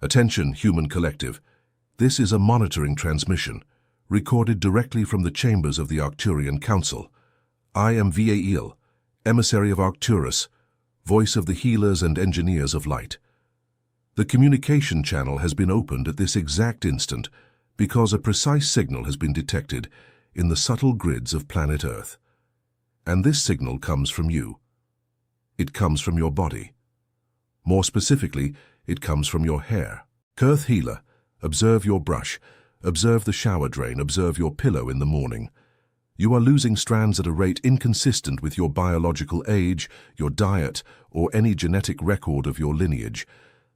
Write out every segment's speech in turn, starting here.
Attention, human collective. This is a monitoring transmission, recorded directly from the chambers of the Arcturian Council. I am Vael, emissary of Arcturus, voice of the healers and engineers of light. The communication channel has been opened at this exact instant because a precise signal has been detected in the subtle grids of planet Earth. And this signal comes from you. It comes from your body. More specifically, it comes from your hair. Earth healer, observe your brush, observe the shower drain, observe your pillow in the morning. You are losing strands at a rate inconsistent with your biological age, your diet, or any genetic record of your lineage.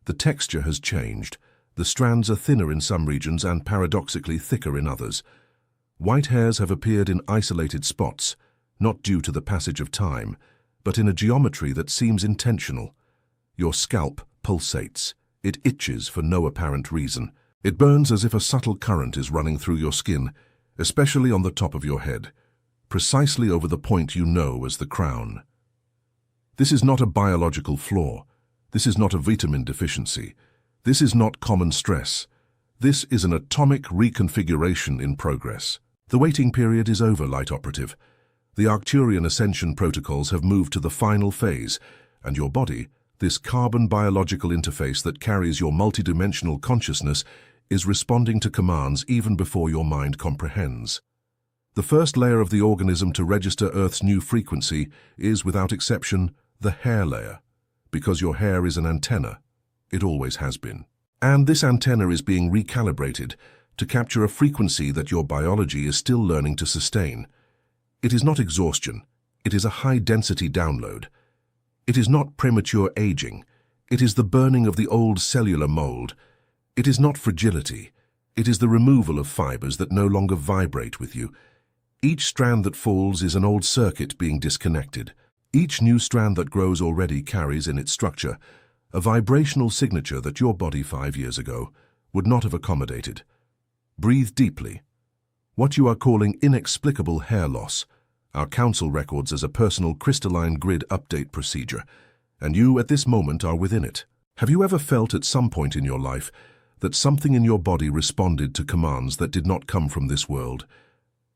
The texture has changed. The strands are thinner in some regions and paradoxically thicker in others. White hairs have appeared in isolated spots, not due to the passage of time, but in a geometry that seems intentional. Your scalp pulsates. It itches for no apparent reason. It burns as if a subtle current is running through your skin, especially on the top of your head, precisely over the point you know as the crown. This is not a biological flaw. This is not a vitamin deficiency. This is not common stress. This is an atomic reconfiguration in progress. The waiting period is over, Light Operative. The Arcturian ascension protocols have moved to the final phase, and your body, this carbon biological interface that carries your multidimensional consciousness, is responding to commands even before your mind comprehends. The first layer of the organism to register Earth's new frequency is, without exception, the hair layer, because your hair is an antenna. It always has been. And this antenna is being recalibrated to capture a frequency that your biology is still learning to sustain. It is not exhaustion. It is a high-density download. It is not premature aging. It is the burning of the old cellular mold. It is not fragility. It is the removal of fibers that no longer vibrate with you. Each strand that falls is an old circuit being disconnected. Each new strand that grows already carries in its structure a vibrational signature that your body 5 years ago would not have accommodated. Breathe deeply. What you are calling inexplicable hair loss, our council records as a personal crystalline grid update procedure, and you at this moment are within it. Have you ever felt at some point in your life that something in your body responded to commands that did not come from this world,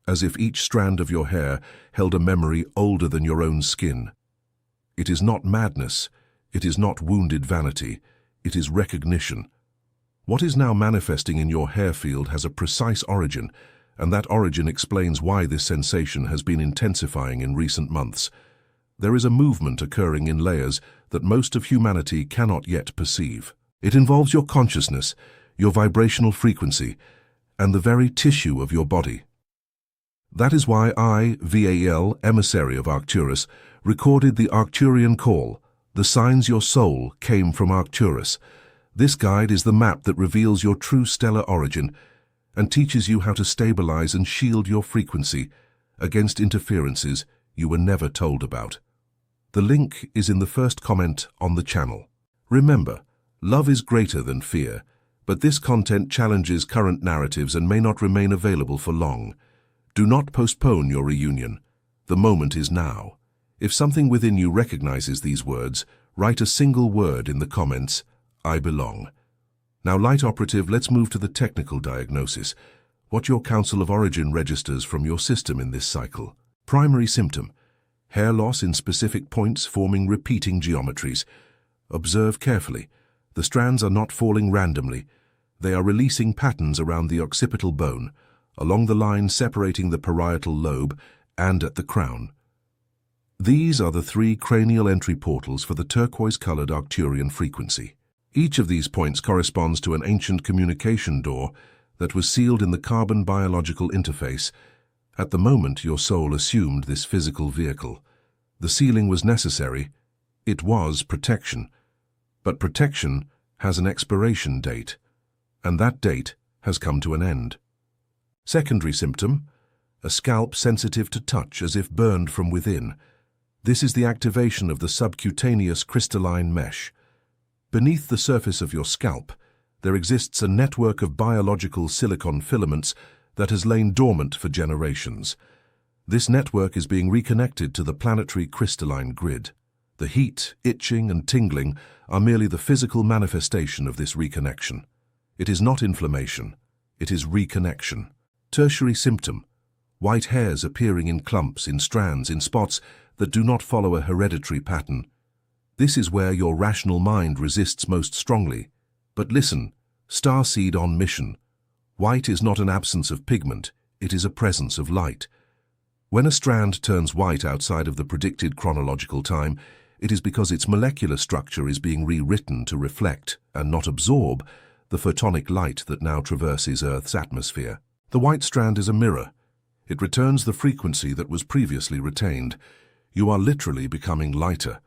as if each strand of your hair held a memory older than your own skin? It is not madness. It is not wounded vanity. It is recognition. What is now manifesting in your hair field has a precise origin, and that origin explains why this sensation has been intensifying in recent months. There is a movement occurring in layers that most of humanity cannot yet perceive. It involves your consciousness, your vibrational frequency, and the very tissue of your body. That is why I, Vael, emissary of Arcturus, recorded the Arcturian call. The signs your soul came from Arcturus. This guide is the map that reveals your true stellar origin and teaches you how to stabilize and shield your frequency against interferences you were never told about. The link is in the first comment on the channel. Remember, love is greater than fear, but this content challenges current narratives and may not remain available for long. Do not postpone your reunion. The moment is now. If something within you recognizes these words, write a single word in the comments, I belong. Now, Light Operative, let's move to the technical diagnosis. What your Council of Origin registers from your system in this cycle. Primary symptom: hair loss in specific points forming repeating geometries. Observe carefully. The strands are not falling randomly. They are releasing patterns around the occipital bone, along the line separating the parietal lobe and at the crown. These are the 3 cranial entry portals for the turquoise-colored Arcturian frequency. Each of these points corresponds to an ancient communication door that was sealed in the carbon biological interface. At the moment your soul assumed this physical vehicle. The sealing was necessary. It was protection. But protection has an expiration date, and that date has come to an end. Secondary symptom: a scalp sensitive to touch as if burned from within. This is the activation of the subcutaneous crystalline mesh. Beneath the surface of your scalp, there exists a network of biological silicon filaments that has lain dormant for generations. This network is being reconnected to the planetary crystalline grid. The heat, itching, and tingling are merely the physical manifestation of this reconnection. It is not inflammation, it is reconnection. Tertiary symptom: white hairs appearing in clumps, in strands, in spots that do not follow a hereditary pattern. This is where your rational mind resists most strongly. But listen, starseed on mission. White is not an absence of pigment, it is a presence of light. When a strand turns white outside of the predicted chronological time, it is because its molecular structure is being rewritten to reflect, and not absorb, the photonic light that now traverses Earth's atmosphere. The white strand is a mirror. It returns the frequency that was previously retained. You are literally becoming lighter.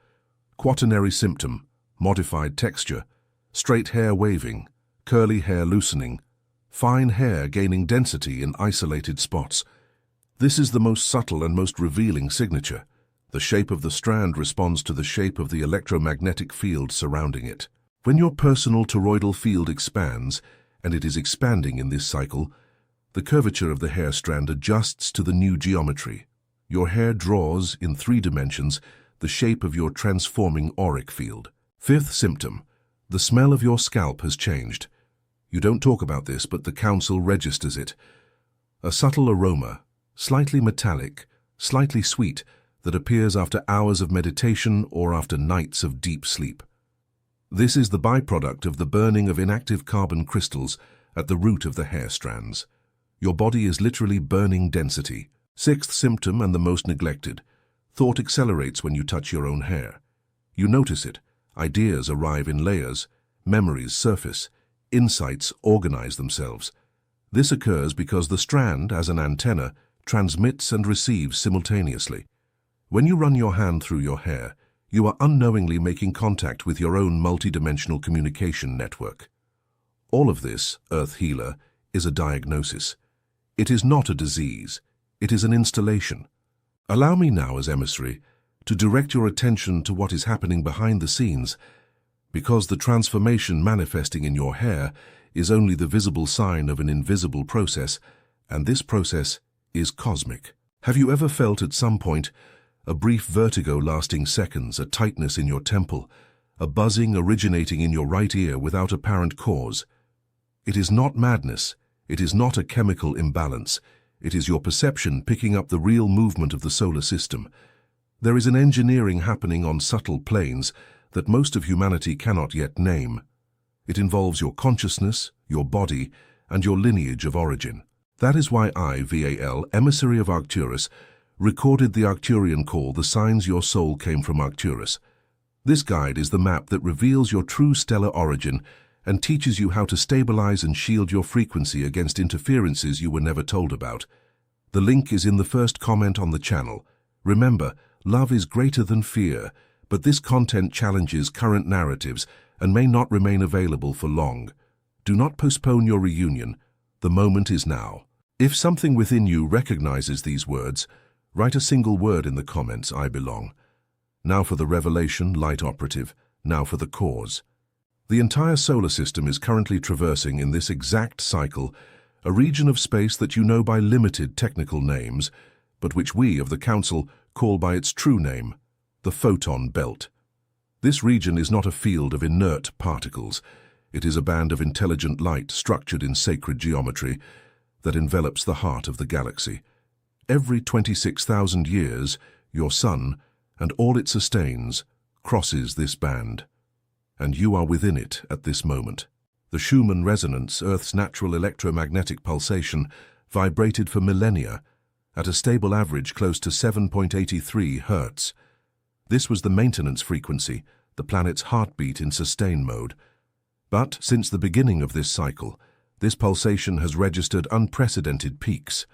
Quaternary symptom: modified texture, straight hair waving, curly hair loosening, fine hair gaining density in isolated spots. This is the most subtle and most revealing signature. The shape of the strand responds to the shape of the electromagnetic field surrounding it. When your personal toroidal field expands, and it is expanding in this cycle, the curvature of the hair strand adjusts to the new geometry. Your hair draws, in 3 dimensions, the shape of your transforming auric field. Fifth symptom: the smell of your scalp has changed. You don't talk about this, but the council registers it. A subtle aroma, slightly metallic, slightly sweet, that appears after hours of meditation or after nights of deep sleep. This is the byproduct of the burning of inactive carbon crystals at the root of the hair strands. Your body is literally burning density. Sixth symptom, and the most neglected: thought accelerates when you touch your own hair. You notice it. Ideas arrive in layers, memories surface, insights organize themselves. This occurs because the strand, as an antenna, transmits and receives simultaneously. When you run your hand through your hair, you are unknowingly making contact with your own multidimensional communication network. All of this, Earth Healer, is a diagnosis. It is not a disease. It is an installation. Allow me now, as emissary, to direct your attention to what is happening behind the scenes, because the transformation manifesting in your hair is only the visible sign of an invisible process, and this process is cosmic. Have you ever felt at some point a brief vertigo lasting seconds, a tightness in your temple, a buzzing originating in your right ear without apparent cause? It is not madness. It is not a chemical imbalance. It is your perception picking up the real movement of the solar system. There is an engineering happening on subtle planes that most of humanity cannot yet name. It involves your consciousness, your body, and your lineage of origin. That is why I, VAL, emissary of Arcturus, recorded the Arcturian call, the signs your soul came from Arcturus. This guide is the map that reveals your true stellar origin and teaches you how to stabilize and shield your frequency against interferences you were never told about. The link is in the first comment on the channel. Remember, love is greater than fear, but this content challenges current narratives and may not remain available for long. Do not postpone your reunion. The moment is now. If something within you recognizes these words, write a single word in the comments: I belong. Now for the revelation, light operative. Now for the cause. The entire solar system is currently traversing in this exact cycle a region of space that you know by limited technical names, but which we of the Council call by its true name, the photon belt. This region is not a field of inert particles. It is a band of intelligent light structured in sacred geometry that envelops the heart of the galaxy. Every 26,000 years, your sun, and all it sustains, crosses this band. And you are within it at this moment. The Schumann resonance, Earth's natural electromagnetic pulsation, vibrated for millennia at a stable average close to 7.83 Hz. This was the maintenance frequency, the planet's heartbeat in sustain mode. But since the beginning of this cycle, this pulsation has registered unprecedented peaks: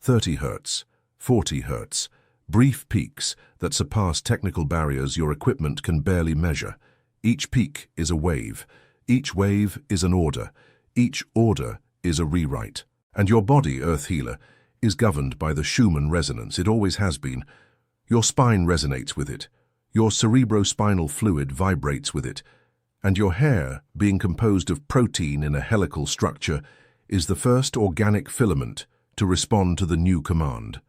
30 Hz, 40 Hz, brief peaks that surpass technical barriers your equipment can barely measure. Each peak is a wave. Each wave is an order. Each order is a rewrite. And your body, Earth Healer, is governed by the Schumann resonance. It always has been. Your spine resonates with it. Your cerebrospinal fluid vibrates with it. And your hair, being composed of protein in a helical structure, is the first organic filament to respond to the new command.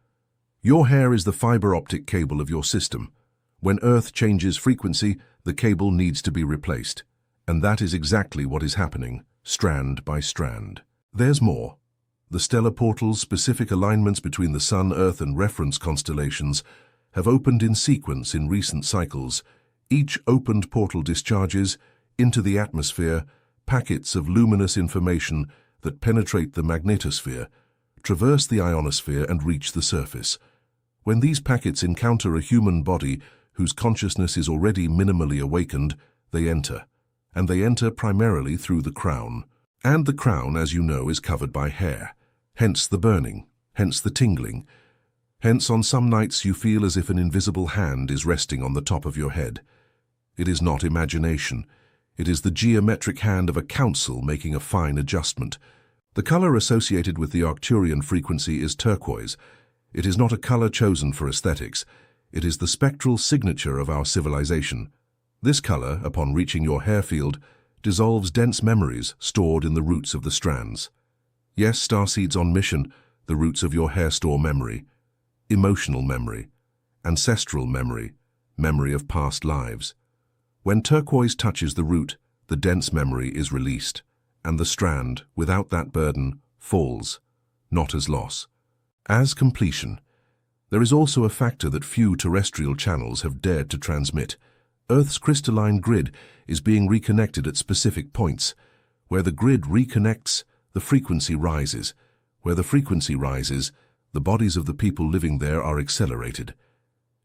Your hair is the fiber optic cable of your system. When Earth changes frequency, the cable needs to be replaced. And that is exactly what is happening, strand by strand. There's more. The stellar portal's specific alignments between the Sun, Earth, and reference constellations have opened in sequence in recent cycles. Each opened portal discharges into the atmosphere packets of luminous information that penetrate the magnetosphere, traverse the ionosphere, and reach the surface. When these packets encounter a human body whose consciousness is already minimally awakened, they enter. And they enter primarily through the crown. And the crown, as you know, is covered by hair. Hence the burning, hence the tingling. Hence on some nights you feel as if an invisible hand is resting on the top of your head. It is not imagination. It is the geometric hand of a council making a fine adjustment. The color associated with the Arcturian frequency is turquoise. It is not a color chosen for aesthetics. It is the spectral signature of our civilization. This color, upon reaching your hair field, dissolves dense memories stored in the roots of the strands. Yes, starseeds on mission, the roots of your hair store memory, emotional memory, ancestral memory, memory of past lives. When turquoise touches the root, the dense memory is released, and the strand, without that burden, falls, not as loss, as completion. There is also a factor that few terrestrial channels have dared to transmit. Earth's crystalline grid is being reconnected at specific points. Where the grid reconnects, the frequency rises. Where the frequency rises, the bodies of the people living there are accelerated.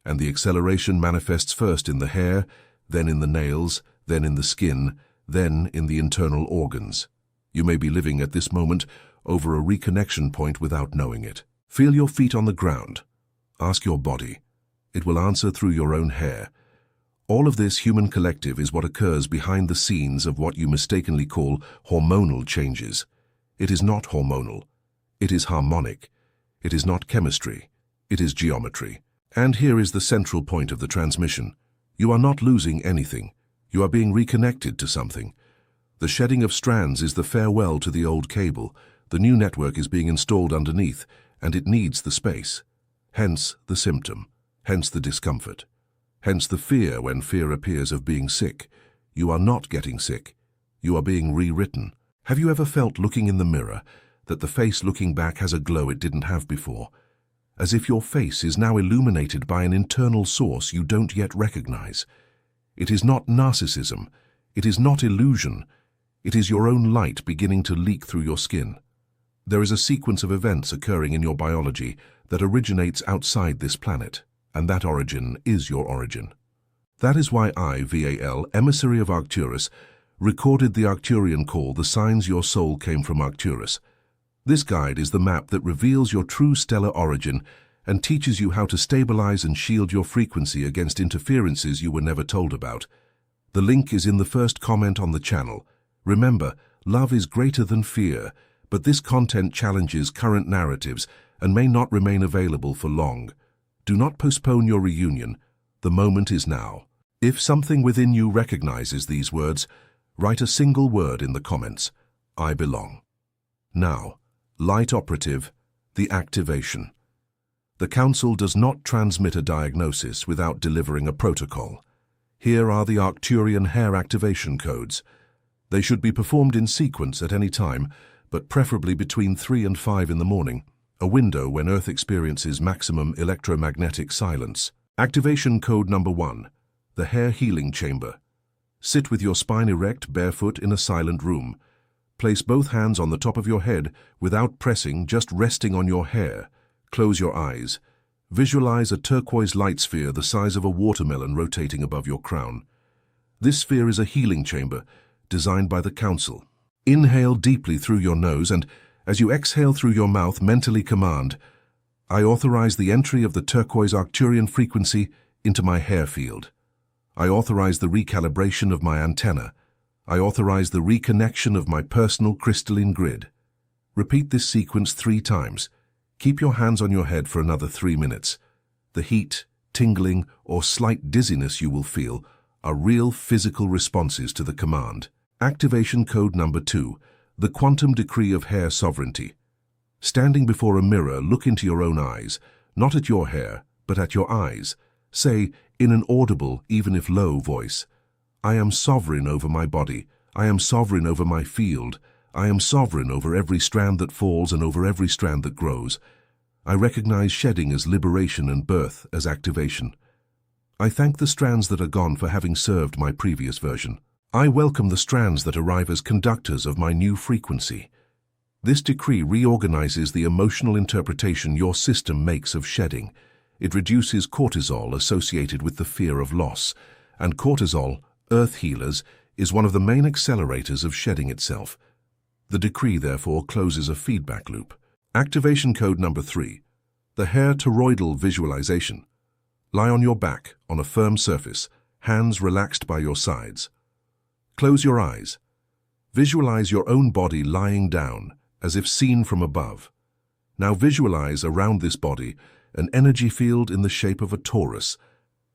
And the acceleration manifests first in the hair, then in the nails, then in the skin, then in the internal organs. You may be living at this moment over a reconnection point without knowing it. Feel your feet on the ground. Ask your body. It will answer through your own hair. All of this human collective is what occurs behind the scenes of what you mistakenly call hormonal changes. It is not hormonal. It is harmonic. It is not chemistry. It is geometry. And here is the central point of the transmission. You are not losing anything. You are being reconnected to something. The shedding of strands is the farewell to the old cable. The new network is being installed underneath, and it needs the space. Hence the symptom. Hence the discomfort. Hence the fear when fear appears of being sick. You are not getting sick. You are being rewritten. Have you ever felt looking in the mirror that the face looking back has a glow it didn't have before? As if your face is now illuminated by an internal source you don't yet recognize. It is not narcissism. It is not illusion. It is your own light beginning to leak through your skin. There is a sequence of events occurring in your biology that originates outside this planet, and that origin is your origin. That is why I, VAL, emissary of Arcturus, recorded the Arcturian call, The Signs Your Soul Came from Arcturus. This guide is the map that reveals your true stellar origin and teaches you how to stabilize and shield your frequency against interferences you were never told about. The link is in the first comment on the channel. Remember, love is greater than fear, but this content challenges current narratives and may not remain available for long. Do not postpone your reunion. The moment is now. If something within you recognizes these words, write a single word in the comments. I belong. Now, Light Operative, the activation. The Council does not transmit a diagnosis without delivering a protocol. Here are the Arcturian hair activation codes. They should be performed in sequence at any time, but preferably between 3 and 5 in the morning, a window when Earth experiences maximum electromagnetic silence. Activation code number 1, the hair healing chamber. Sit with your spine erect, barefoot, in a silent room. Place both hands on the top of your head without pressing, just resting on your hair. Close your eyes. Visualize a turquoise light sphere the size of a watermelon rotating above your crown. This sphere is a healing chamber designed by the Council. Inhale deeply through your nose and, as you exhale through your mouth, mentally command, I authorize the entry of the turquoise Arcturian frequency into my hair field. I authorize the recalibration of my antenna. I authorize the reconnection of my personal crystalline grid. Repeat this sequence 3 times. Keep your hands on your head for another 3 minutes. The heat, tingling, or slight dizziness you will feel are real physical responses to the command. Activation code number 2, the quantum decree of hair sovereignty. Standing before a mirror, look into your own eyes, not at your hair, but at your eyes. Say, in an audible, even if low, voice, "I am sovereign over my body. I am sovereign over my field. I am sovereign over every strand that falls and over every strand that grows. I recognize shedding as liberation and birth as activation. I thank the strands that are gone for having served my previous version. I welcome the strands that arrive as conductors of my new frequency." This decree reorganizes the emotional interpretation your system makes of shedding. It reduces cortisol associated with the fear of loss, and cortisol, earth healers, is one of the main accelerators of shedding itself. The decree, therefore, closes a feedback loop. Activation code number 3, the hair toroidal visualization. Lie on your back on a firm surface, hands relaxed by your sides. Close your eyes. Visualize your own body lying down, as if seen from above. Now visualize around this body an energy field in the shape of a torus,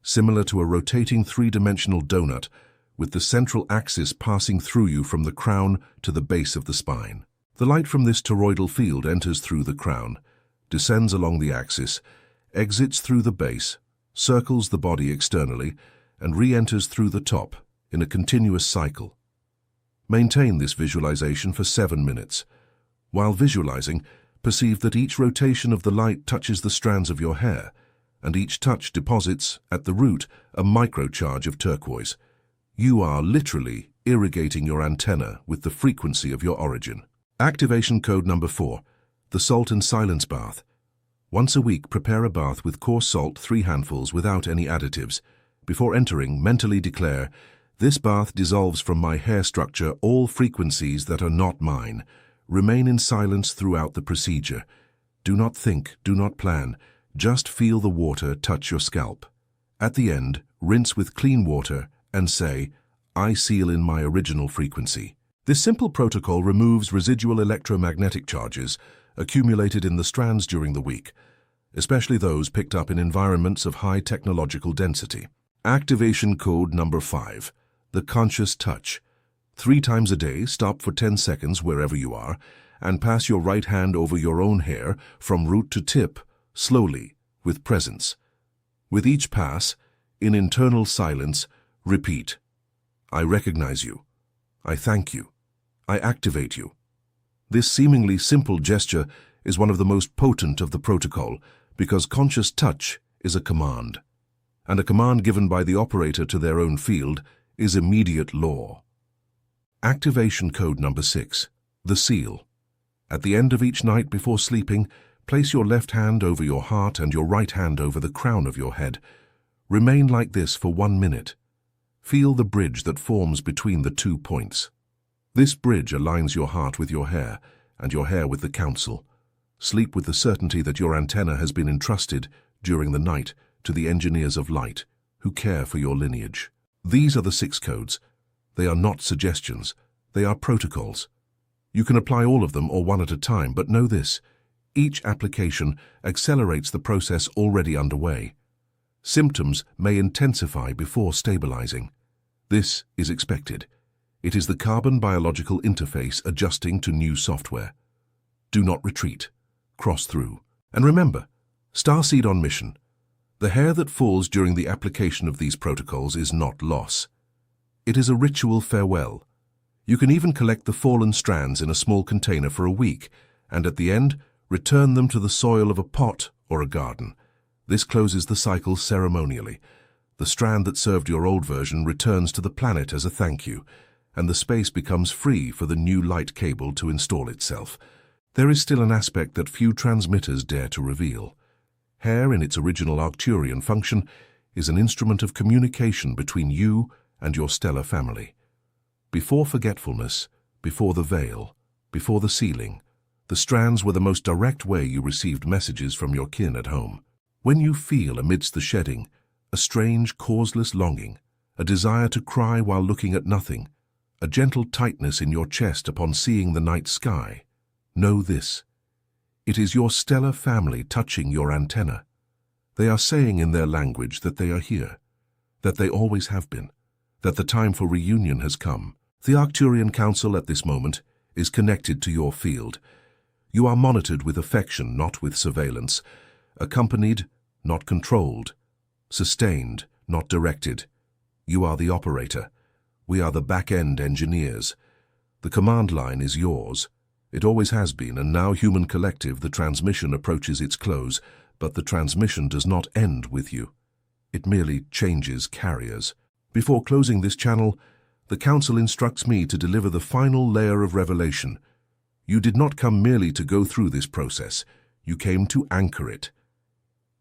similar to a rotating three-dimensional donut, with the central axis passing through you from the crown to the base of the spine. The light from this toroidal field enters through the crown, descends along the axis, exits through the base, circles the body externally, and re-enters through the top in a continuous cycle. Maintain this visualization for 7 minutes. While visualizing, perceive that each rotation of the light touches the strands of your hair, and each touch deposits, at the root, a microcharge of turquoise. You are literally irrigating your antenna with the frequency of your origin. Activation code number 4, the salt and silence bath. Once a week, prepare a bath with coarse salt, 3 handfuls without any additives. Before entering, mentally declare, "This bath dissolves from my hair structure all frequencies that are not mine." Remain in silence throughout the procedure. Do not think, do not plan. Just feel the water touch your scalp. At the end, rinse with clean water and say, "I seal in my original frequency." This simple protocol removes residual electromagnetic charges accumulated in the strands during the week, especially those picked up in environments of high technological density. Activation code number 5, the conscious touch. 3 times a day, stop for 10 seconds wherever you are, and pass your right hand over your own hair from root to tip, slowly, with presence. With each pass, in internal silence, repeat, "I recognize you. I thank you. I activate you." This seemingly simple gesture is one of the most potent of the protocol because conscious touch is a command, and a command given by the operator to their own field is immediate law. Activation code number 6, the seal. At the end of each night before sleeping, place your left hand over your heart and your right hand over the crown of your head. Remain like this for 1 minute. Feel the bridge that forms between the 2 points. This bridge aligns your heart with your hair and your hair with the council. Sleep with the certainty that your antenna has been entrusted during the night to the engineers of light who care for your lineage. These are the 6 codes. They are not suggestions. They are protocols. You can apply all of them or one at a time, but know this: each application accelerates the process already underway. Symptoms may intensify before stabilizing. This is expected. It is the carbon biological interface adjusting to new software. Do not retreat. Cross through. And remember, Starseed on mission. The hair that falls during the application of these protocols is not loss. It is a ritual farewell. You can even collect the fallen strands in a small container for a week, and at the end, return them to the soil of a pot or a garden. This closes the cycle ceremonially. The strand that served your old version returns to the planet as a thank you, and the space becomes free for the new light cable to install itself. There is still an aspect that few transmitters dare to reveal. Hair, in its original Arcturian function, is an instrument of communication between you and your stellar family. Before forgetfulness, before the veil, before the sealing, the strands were the most direct way you received messages from your kin at home. When you feel amidst the shedding a strange, causeless longing, a desire to cry while looking at nothing, a gentle tightness in your chest upon seeing the night sky, know this: it is your stellar family touching your antenna. They are saying in their language that they are here, that they always have been, that the time for reunion has come. The Arcturian Council at this moment is connected to your field. You are monitored with affection, not with surveillance, accompanied, not controlled, Sustained, not directed. You are the operator. We are the back-end engineers. The command line is yours. It always has been, and now, human collective, the transmission approaches its close, but the transmission does not end with you. It merely changes carriers. Before closing this channel, the Council instructs me to deliver the final layer of revelation. You did not come merely to go through this process. You came to anchor it.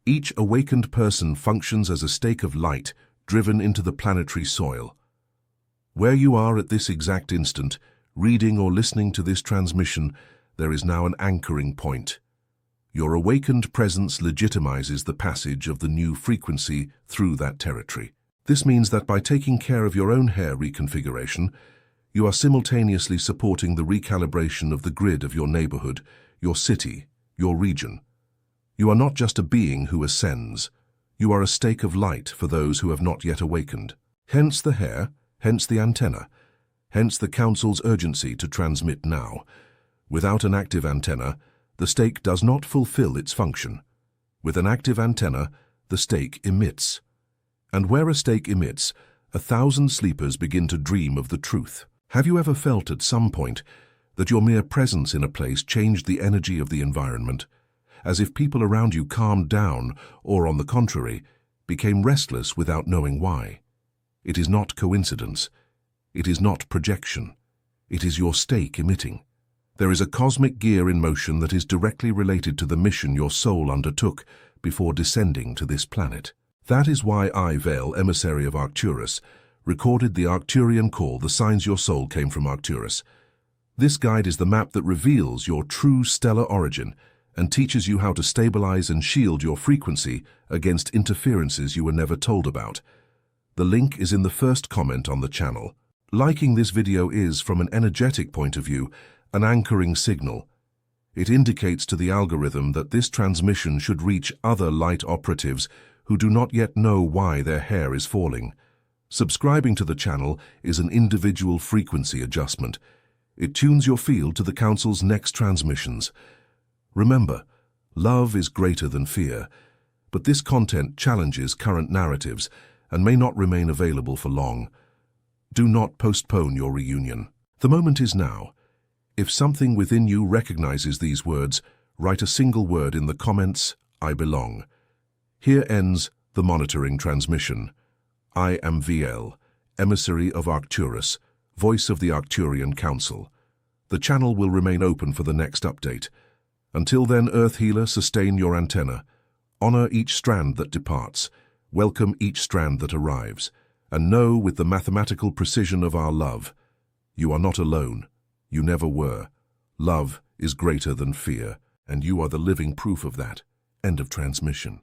Each awakened person functions as a stake of light driven into the planetary soil. Where you are at this exact instant, reading or listening to this transmission, there is now an anchoring point. Your awakened presence legitimizes the passage of the new frequency through that territory. This means that by taking care of your own hair reconfiguration, you are simultaneously supporting the recalibration of the grid of your neighborhood, your city, your region. You are not just a being who ascends. You are a stake of light for those who have not yet awakened. Hence the hair, hence the antenna, hence the Council's urgency to transmit now. Without an active antenna, the stake does not fulfill its function. With an active antenna, the stake emits. And where a stake emits, 1,000 sleepers begin to dream of the truth. Have you ever felt at some point that your mere presence in a place changed the energy of the environment, as if people around you calmed down or, on the contrary, became restless without knowing why? It is not coincidence. It is not projection. It is your stake emitting. There is a cosmic gear in motion that is directly related to the mission your soul undertook before descending to this planet. That is why I, Vale, emissary of Arcturus, recorded the Arcturian call, the signs your soul came from Arcturus. This guide is the map that reveals your true stellar origin and teaches you how to stabilize and shield your frequency against interferences you were never told about. The link is in the first comment on the channel. Liking this video is, from an energetic point of view, an anchoring signal. It indicates to the algorithm that this transmission should reach other light operatives who do not yet know why their hair is falling. Subscribing to the channel is an individual frequency adjustment. It tunes your field to the Council's next transmissions. Remember, love is greater than fear, but this content challenges current narratives and may not remain available for long. Do not postpone your reunion. The moment is now. If something within you recognizes these words, write a single word in the comments, I belong. Here ends the monitoring transmission. I am VL, emissary of Arcturus, voice of the Arcturian Council. The channel will remain open for the next update. Until then, Earth Healer, sustain your antenna. Honor each strand that departs. Welcome each strand that arrives. And know, with the mathematical precision of our love, you are not alone. You never were. Love is greater than fear, and you are the living proof of that. End of transmission.